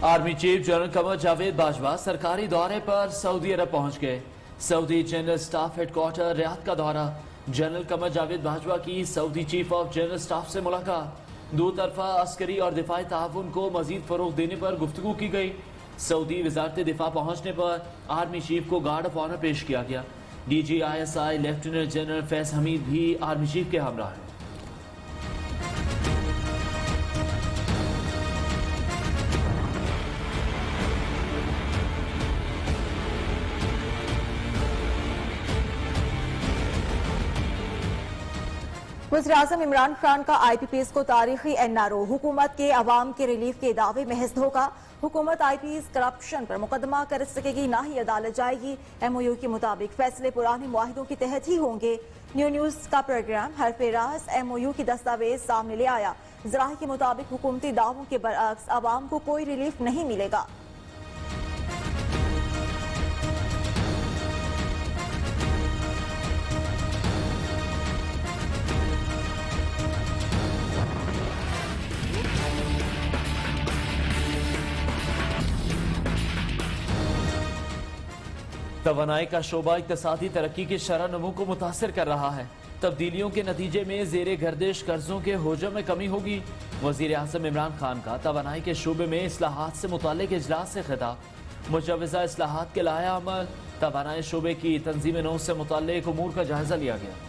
Army chief general Qamar Javed Bajwa सरकारी दौरे पर सऊदी अरब पहुंच गए। Saudi general staff headquarter Riyadh का दौरा। जनरल कमर जावेद बाजवा की Saudi chief of general staff से मुलाकात। दो तरफा अस्करी और दिफाई ताउन को मजीद फरोग देने पर गुफ्तगू की गई। सऊदी वजारत दिफा पहुंचने पर आर्मी चीफ को गार्ड ऑफ ऑनर पेश किया गया। DGISI lieutenant general Faiz Hamid भी आर्मी चीफ के हमरा हैं। वज़ीर-ए-आज़म इमरान खान का IPPs को तारीखी NRO, हुकूमत के अवाम के रिलीफ के दावे महज धोखा। हुकूमत IPPs करप्शन पर मुकदमा कर सकेगी, ना ही अदालत जाएगी। MOU के मुताबिक फैसले पुराने मुआहिदों के तहत ही होंगे। न्यूज़ का प्रोग्राम हरफे राज MOU की दस्तावेज सामने ले आया। ज़राए के मुताबिक हुकूमती दावों के बरअक्स अवाम को कोई रिलीफ नहीं मिलेगा। तवानाई का शोबा इक्तिसादी तरक्की की शरह नमू को मुतासर कर रहा है। तब्दीलियों के नतीजे में जेरे गर्दिश कर्जों के होजम में कमी होगी। वज़ीर-ए-आज़म इमरान खान का तवानाई के शोबे में इस्लाहात से मुताल्लिक़ इजलास से खिताब। मुजव्वज़ा इस्लाहात के लाया अमल। तवानाई शोबे की तंजीम नौ से मुताल्लिक़ उमूर का जायजा लिया गया।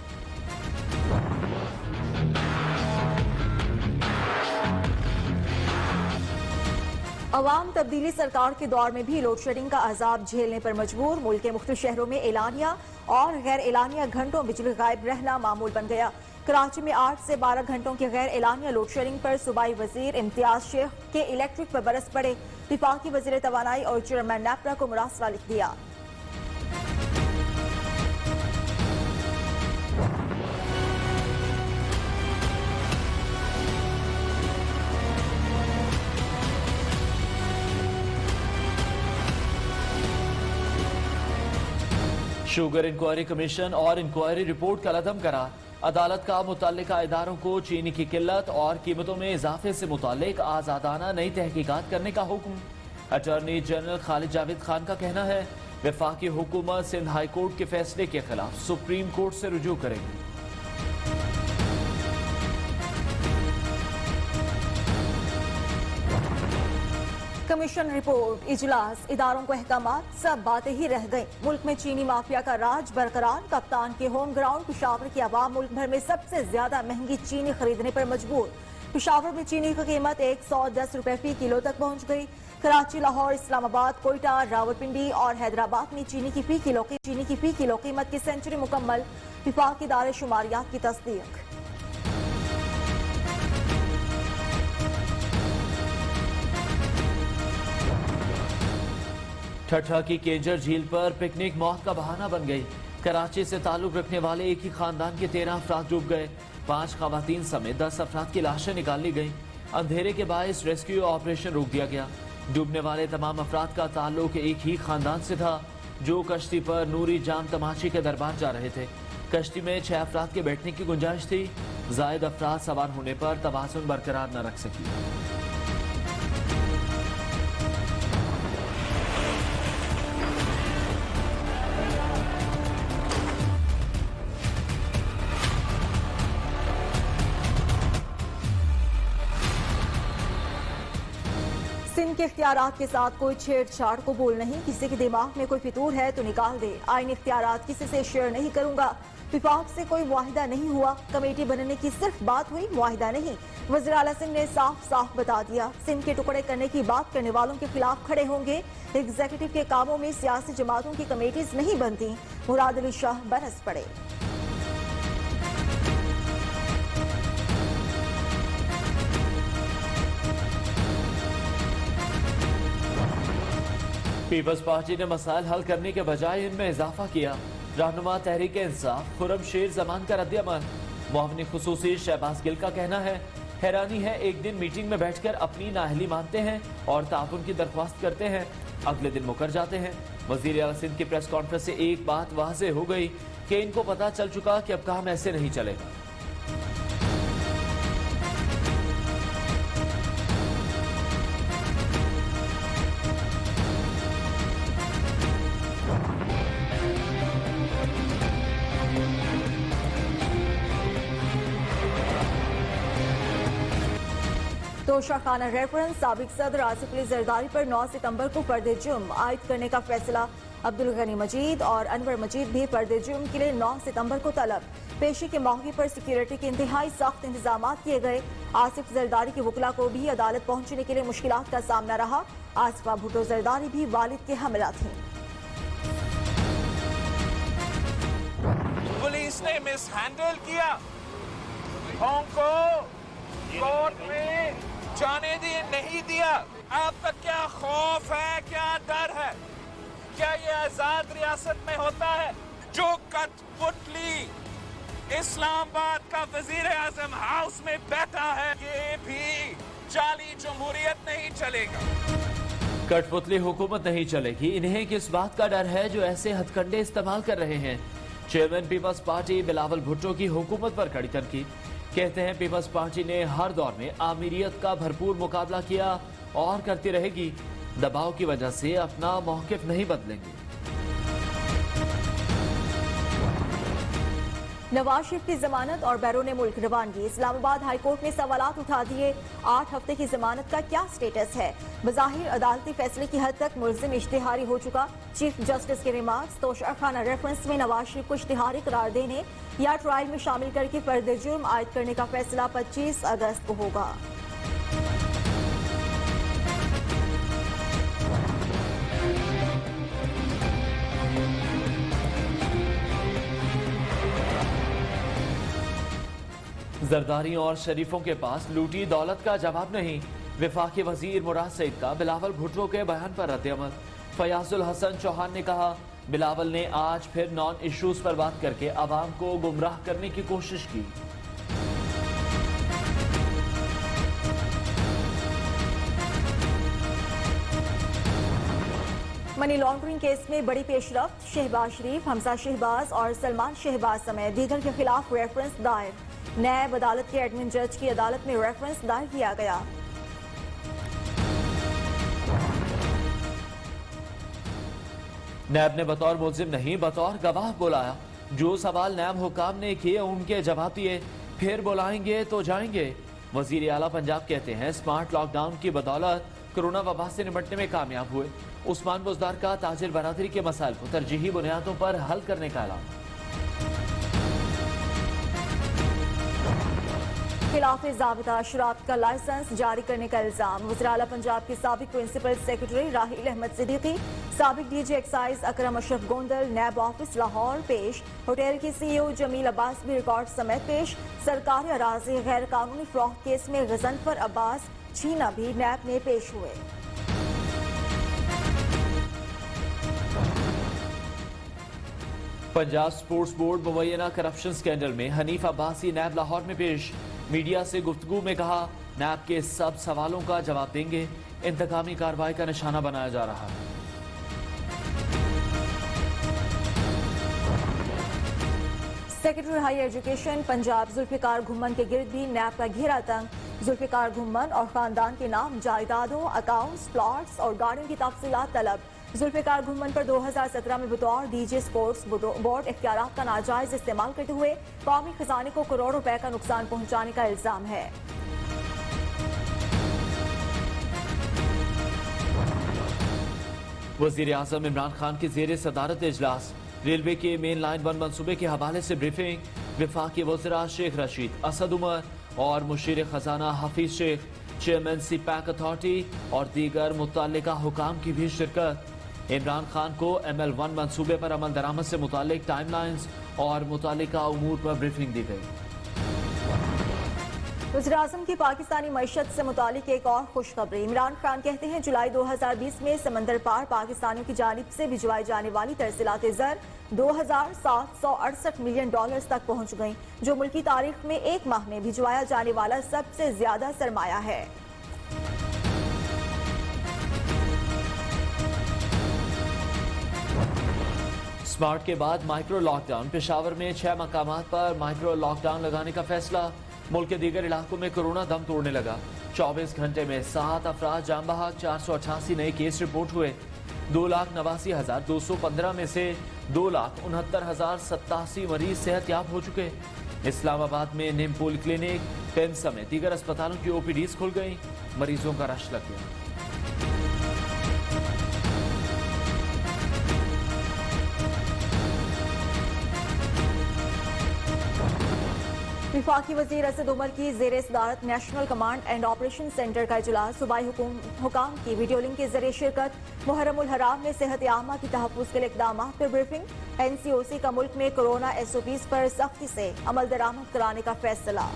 अवाम तब्दीली सरकार के दौर में भी लोड शेडिंग का अजाब झेलने पर मजबूर। मुल्क के मुख्तलिफ शहरों में एलानिया और गैर एलानिया घंटों बिजली गायब रहना मामूल बन गया। कराची में 8 से 12 घंटों की गैर एलानिया लोड शेडिंग पर सूबाई वजीर इम्तियाज शेख के इलेक्ट्रिक पर बरस पड़े। विफाकी वजीर तवानाई और चेयरमैन नेपरा को मुरासला लिख दिया। शुगर इंक्वायरी कमीशन और इंक्वायरी रिपोर्ट का लदम करा। अदालत का मुतल्लिका इदारों को चीनी की किल्लत और कीमतों में इजाफे से मुताल्लिक आजादाना नई तहकीकात करने का हुक्म। अटॉर्नी जनरल खालिद जावेद खान का कहना है वफाकी हुकूमत सिंध हाई कोर्ट के फैसले के खिलाफ सुप्रीम कोर्ट से रुजू करेगी। कमीशन रिपोर्ट, इजलास, इदारों को अहकामात, सब बातें ही रह गई। मुल्क में चीनी माफिया का राज बरकरार। कप्तान के होम ग्राउंड पिशावर की आवाम मुल्क भर में सबसे ज्यादा महंगी चीनी खरीदने पर मजबूर। पिशावर में चीनी की कीमत 110 रुपए फी किलो तक पहुंच गई। कराची, लाहौर, इस्लामाबाद, कोयटा, रावलपिंडी और हैदराबाद में चीनी की फी किलो कीमत की सेंचुरी मुकम्मल। विफाक इदारे शुमारियात की तस्दीक। ठट्ठा की केंजर झील पर पिकनिक मौत का बहाना बन गई। कराची से ताल्लुक रखने वाले एक ही खानदान के 13 अफराद डूब गए। 5 खवातीन समेत 10 अफराद की लाशें निकाल ली गईं। अंधेरे के बायस रेस्क्यू ऑपरेशन रोक दिया गया। डूबने वाले तमाम अफराद का ताल्लुक एक ही खानदान से था जो कश्ती पर नूरी जाम तमाशी के दरबार जा रहे थे। कश्ती में 6 अफराद के बैठने की गुंजाइश थी। जायद अफराद सवार होने पर तवाज़ुन बरकरार न रख सकी। सिंध के इख्तियारात के साथ कोई छेड़छाड़ कबूल नहीं। किसी के दिमाग में कोई फितूर है तो निकाल दे। आईनी इख्तियारात किसी से शेयर नहीं करूंगा। विफाक से कोई मुआहिदा नहीं हुआ। कमेटी बनने की सिर्फ बात हुई, मुआहिदा नहीं। वज़ीर आला सिंध ने साफ साफ बता दिया सिंध के टुकड़े करने की बात करने वालों के खिलाफ खड़े होंगे। एग्जीक्यूटिव के कामों में सियासी जमातों की कमेटीज नहीं बनती। मुराद अली शाह बरस पड़े। पीपल्स पार्टी ने मसाइल हल करने के बजाय इनमें इजाफा किया। रहनुमा तहरीक इंसाफ खुर्रम शेर जमान का रद्द-ए-अमल। मुआविन खुसूसी शहबाज गिल का कहना है हैरानी है एक दिन मीटिंग में बैठकर अपनी नाअहली मानते हैं और ताउन की दरख्वास्त करते हैं, अगले दिन मुकर जाते हैं। वजीर आला सिंध की प्रेस कॉन्फ्रेंस से एक बात वाज़ेह हो गई कि इनको पता चल चुका कि अब काम ऐसे नहीं चलेगा। तोशाखाना रेफरेंस साबिक सदर आसिफ अली जरदारी पर 9 सितंबर को पर्दे जुर्म आयद करने का फैसला। अब्दुल गनी मजीद और अनवर मजीद भी पर्दे जुर्म के लिए 9 सितंबर को तलब। पेशी के मौके पर सिक्योरिटी के इंतहाई सख्त इंतजाम किए गए। आसिफ जरदारी के वकला को भी अदालत पहुंचने के लिए मुश्किलात का सामना रहा। आसिफा भुट्टो जरदारी भी वालिद के हमला थी। पुलिस ने मिसहैंडल किया, उनको कोर्ट में जाने दिए नहीं दिया। अब तक क्या खौफ है, क्या डर है? क्या ये आजाद रियासत में होता है? जो कठपुतली इस्लामाबाद का वजीर आजम हाउस में बैठा है, ये भी जाली जमहूरियत नहीं चलेगा। कठपुतली हुकूमत नहीं चलेगी। इन्हें किस बात का डर है जो ऐसे हथकंडे इस्तेमाल कर रहे हैं? चेयरमैन पीपल्स पार्टी बिलावल भुट्टो की हुकूमत पर कड़ी तनकीद। कहते हैं पीपल्स पार्टी ने हर दौर में आमीरियत का भरपूर मुकाबला किया और करती रहेगी। दबाव की वजह से अपना मौकिफ नहीं बदलेंगे। नवाज शरीफ की जमानत और बैरून मुल्क रवानगी। इस्लामाबाद हाईकोर्ट ने सवालात उठा दिए। 8 हफ्ते की जमानत का क्या स्टेटस है? बज़ाहिर अदालती फैसले की हद तक मुल्जिम इश्तिहारी हो चुका। चीफ जस्टिस के रिमार्क्स। तोशाखाना रेफरेंस में नवाज शरीफ को इश्तिहारी करार देने या ट्रायल में शामिल करके फर्द जुर्म आयद करने का फैसला 25 अगस्त को होगा। जरदारी और शरीफों के पास लूटी दौलत का जवाब नहीं। वफाकी वजीर मुराद सईद का बिलावल भुट्टो के बयान पर रद्द-ए-अमल। फयाजुल हसन चौहान ने कहा, बिलावल ने आज फिर नॉन इश्यूज पर बात करके आवाम को गुमराह करने की कोशिश की। मनी लॉन्ड्रिंग केस में बड़ी पेशरफ्त। शहबाज शरीफ, हमजा शहबाज और सलमान शहबाज समेत दीगर के खिलाफ रेफरेंस दायर। नैब अदालत के एडमिन जज की अदालत में रेफरेंस दायर किया गया। नैब ने बतौर मुल्जिम नहीं बतौर गवाह बुलाया। जो सवाल नैब हुकाम ने किए उनके जवाब दिए। फिर बुलाएंगे तो जाएंगे। वजीर आला पंजाब कहते हैं स्मार्ट लॉकडाउन की बदौलत कोरोना वबा से निपटने में कामयाब हुए। उस्मान बुजदार का ताजिर बरादरी के मसाइल को तरजीही बुनियादों पर हल करने का ऐलान। खिलाफ ज़ाबिता शराब का लाइसेंस जारी करने का इल्जाम। वज़ीर आला पंजाब के साबिक प्रिंसिपल सेक्रेटरी राहील अहमद सिद्दीकी, साबिक डीजी एक्साइज अकरम अशरफ गोंदल नैब ऑफिस लाहौर पेश। होटल के CEO जमील अब्बास भी रिकॉर्ड समेत पेश। सरकारी अराजी गैर कानूनी फरोख्त केस में गजनफर अब्बास छीना भी नैब में पेश हुए। पंजाब स्पोर्ट्स बोर्ड मुबैना करप्शन स्कैंडल में हनीफ अब्बासी नैब लाहौर में पेश। मीडिया से गुफ्तगू में कहा, नैब के सब सवालों का जवाब देंगे। इंतकामी कार्रवाई का निशाना बनाया जा रहा है। Secretary higher education Punjab Zulfiqar Ghumman के गिर्द भी नैब का घेरा तंग। जुल्फिकार घुम्मन और खानदान के नाम, जायदादों, अकाउंट्स, प्लॉट्स और गाड़ियों की तफसीलात तलब। जुल्फिकार घुम्मन पर 2017 में बतौर डीजे स्पोर्ट्स बोर्ड इख्तियारात का नाजायज इस्तेमाल करते हुए कौमी खजाने को करोड़ों रुपए का नुकसान पहुंचाने का इल्जाम है। वजीर आजम इमरान खान की जेर सदारत इजलास। रेलवे के मेन लाइन 1 मनसूबे के हवाले से ब्रीफिंग। वफाकी वज़रा शेख रशीद, असद उमर और मुशीर खजाना Hafeez Shaikh, chairman CPEC authority और दीगर मुतल्लिका हुकाम की भी शिरकत। इमरान खान को ML1 मनसूबे पर अमल दरामद से मुतालिक टाइमलाइंस और मुतालिका उमूर पर ब्रीफिंग दी गई। वज़ीर-ए-आज़म की पाकिस्तानी मईशत से मुतालिक एक और खुशखबरी। इमरान खान कहते हैं जुलाई 2020 में समंदर पार पाकिस्तानियों की जानिब से भिजवाई जाने वाली तरसीलात ज़र $2,768 मिलियन तक पहुँच गई, जो मुल्की तारीख में एक माह में भिजवाया जाने वाला सबसे ज्यादा सरमाया है। स्मार्ट के बाद माइक्रो लॉकडाउन। पेशावर में 6 मकामात पर माइक्रो लॉकडाउन लगाने का फैसला। मुल्क के दीगर इलाकों में कोरोना दम तोड़ने लगा। 24 घंटे में 7 अफराद जान बहक, 488 नए केस रिपोर्ट हुए। 2,89,215 में से 2,69,087 मरीज सेहतयाब हो चुके। इस्लामाबाद में निम पुल क्लिनिक, पेन समेत दीगर अस्पतालों की OPDs खुल गई। मरीजों का रश लग गया। विफाकी वजीर असद उमर की जेर सदारत national command and operation centre का इजलास, सूबाई हुकाम की वीडियो लिंक के जरिए शिरकत, मुहर्रमुल हराम में सेहत आमा की तहफ़्फ़ुज़ के लिए इक़दाम पर ब्रीफिंग, NCOC का मुल्क में कोरोना SOPs पर सख्ती से अमल दरामद कराने का फैसला।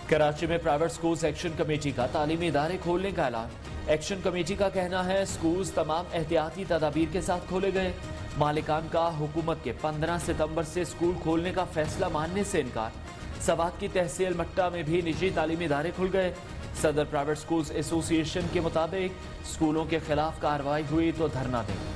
कराची में प्राइवेट स्कूल्स एक्शन कमेटी का तालीमी इदारे खोलने का ऐलान। एक्शन कमेटी का कहना है स्कूल्स तमाम एहतियाती तदाबीर के साथ खोले गए। मालिकान का हुकूमत के 15 सितंबर से स्कूल खोलने का फैसला मानने से इनकार। सवात की तहसील मट्टा में भी निजी तालीमी इदारे खुल गए। सदर प्राइवेट स्कूल्स एसोसिएशन के मुताबिक स्कूलों के खिलाफ कार्रवाई हुई तो धरना देंगे।